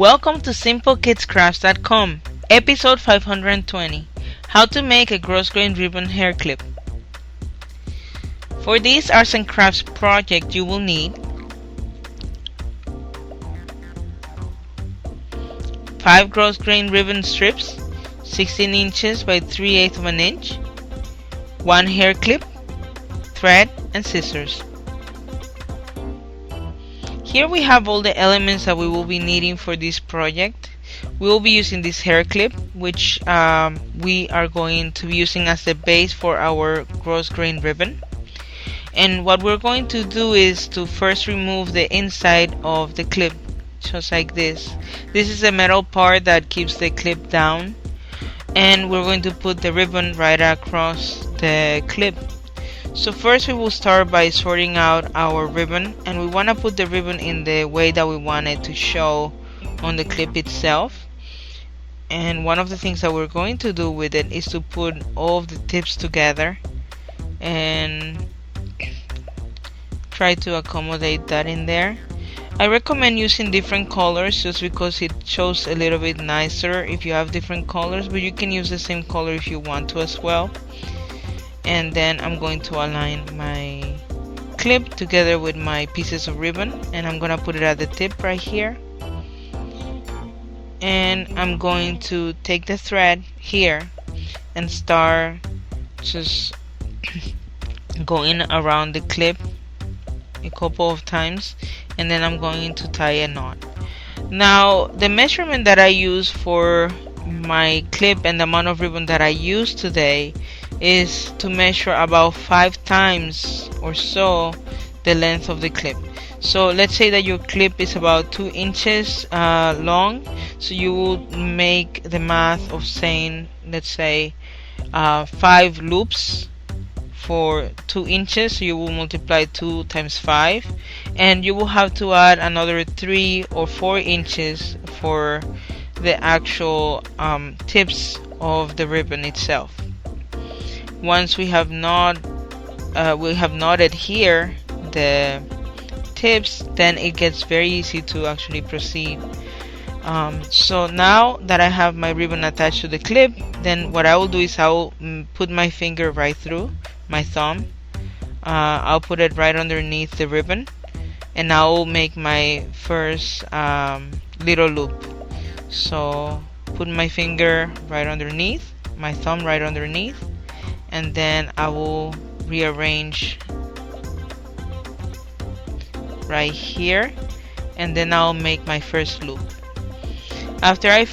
Welcome to Simplekidscrafts.com, episode 520, how to make a gross-grain ribbon hair clip. For this arts and crafts project you will need 5 gross-grain ribbon strips, 16 inches by 3/8 of an inch, 1 hair clip, thread, and scissors. Here we have all the elements that we will be needing for this project. We will be using this hair clip, which we are going to be using as the base for our gross grain ribbon. And what we're going to do is to first remove the inside of the clip, just like this. This is a metal part that keeps the clip down, and we're going to put the ribbon right across the clip. So first we will start by sorting out our ribbon, and we want to put the ribbon in the way that we want it to show on the clip itself. And one of the things that we're going to do with it is to put all of the tips together and try to accommodate that in there. I recommend using different colors just because it shows a little bit nicer if you have different colors, but you can use the same color if you want to as well. And then I'm going to align my clip together with my pieces of ribbon, and I'm gonna put it at the tip right here, and I'm going to take the thread here and start just going around the clip a couple of times, and then I'm going to tie a knot. Now the measurement that I use for my clip and the amount of ribbon that I use today is to measure about 5 times or so the length of the clip. So let's say that your clip is about 2 inches long, so you will make the math of saying, let's say 5 loops for 2 inches, so you will multiply 2 times 5, and you will have to add another 3 or 4 inches for the actual tips of the ribbon itself. Once we have knotted here the tips, then it gets very easy to actually proceed. So now that I have my ribbon attached to the clip, then what I will do is I will put my finger right through, my thumb. I'll put it right underneath the ribbon, and I will make my first little loop. So put my finger right underneath, my thumb right underneath, and then I will rearrange right here, and then I'll make my first loop. After the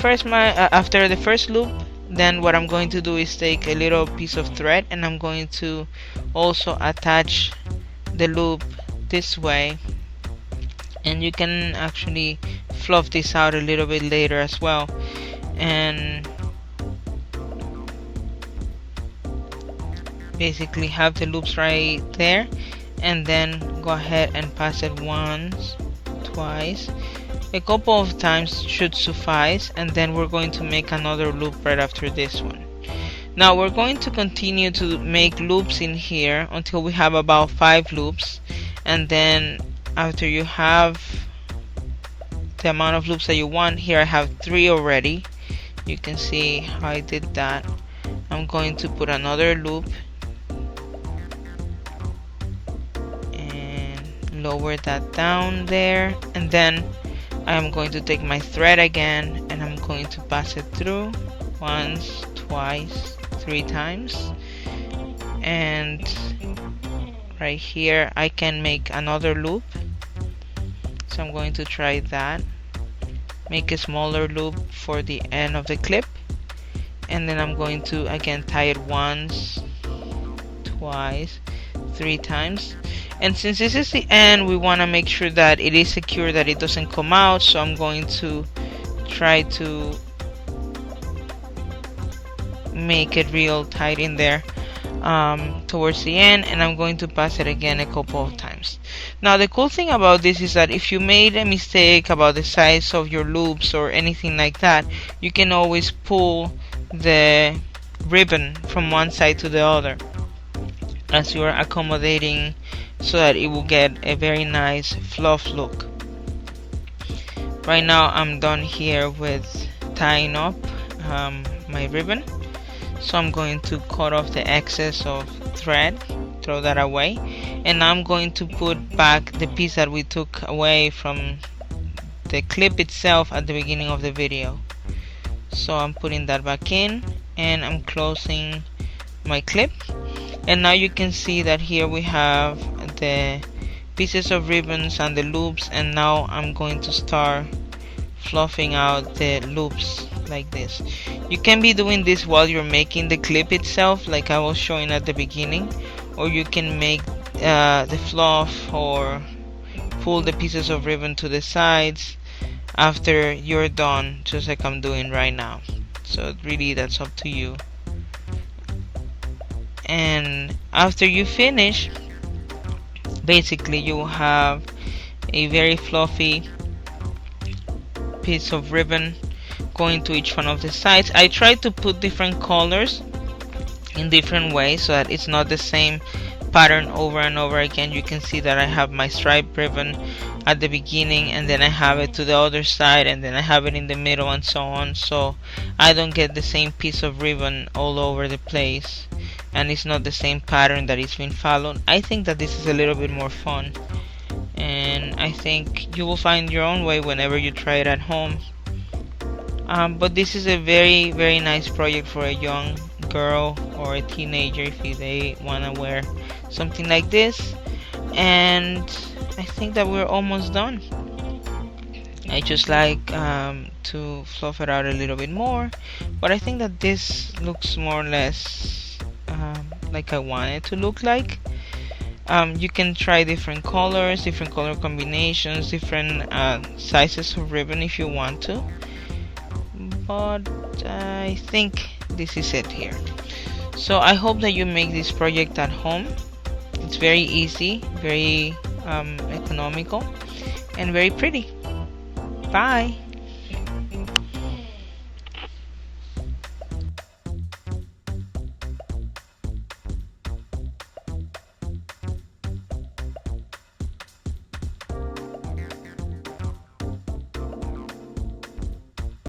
first loop, then what I'm going to do is take a little piece of thread, and I'm going to also attach the loop this way, and you can actually fluff this out a little bit later as well, and basically have the loops right there, and then go ahead and pass it once, twice, a couple of times should suffice, and then we're going to make another loop right after this one. Now we're going to continue to make loops in here until we have about 5 loops, and then after you have the amount of loops that you want, here I have 3 already. You can see how I did that. I'm going to put another loop lower that down there, and then I'm going to take my thread again, and I'm going to pass it through once, twice, 3 times, and right here I can make another loop. So I'm going to try that, make a smaller loop for the end of the clip, and then I'm going to again tie it once, twice, 3 times. And since this is the end, we want to make sure that it is secure, that it doesn't come out, so I'm going to try to make it real tight in there towards the end, and I'm going to pass it again a couple of times. Now the cool thing about this is that if you made a mistake about the size of your loops or anything like that, you can always pull the ribbon from one side to the other as you are accommodating, so that it will get a very nice fluff look. Right now I'm done here with tying up my ribbon, so I'm going to cut off the excess of thread, throw that away, and now I'm going to put back the piece that we took away from the clip itself at the beginning of the video. So I'm putting that back in and I'm closing my clip, and now you can see that here we have the pieces of ribbons and the loops, and now I'm going to start fluffing out the loops like this. You can be doing this while you're making the clip itself, like I was showing at the beginning, or you can make the fluff or pull the pieces of ribbon to the sides after you're done, just like I'm doing right now. So really that's up to you. And after you finish, basically you will have a very fluffy piece of ribbon going to each one of the sides. I try to put different colors in different ways so that it's not the same pattern over and over again. You can see that I have my striped ribbon at the beginning, and then I have it to the other side, and then I have it in the middle, and so on, so I don't get the same piece of ribbon all over the place and it's not the same pattern that is being followed. I think that this is a little bit more fun, and I think you will find your own way whenever you try it at home. But this is a very nice project for a young girl or a teenager if they want to wear something like this. And I think that we're almost done. I just like to fluff it out a little bit more, but I think that this looks more or less like I want it to look like. You can try different colors, different color combinations, different sizes of ribbon if you want to, but I think this is it here. So I hope that you make this project at home. It's very easy, very economical, and very pretty. Bye.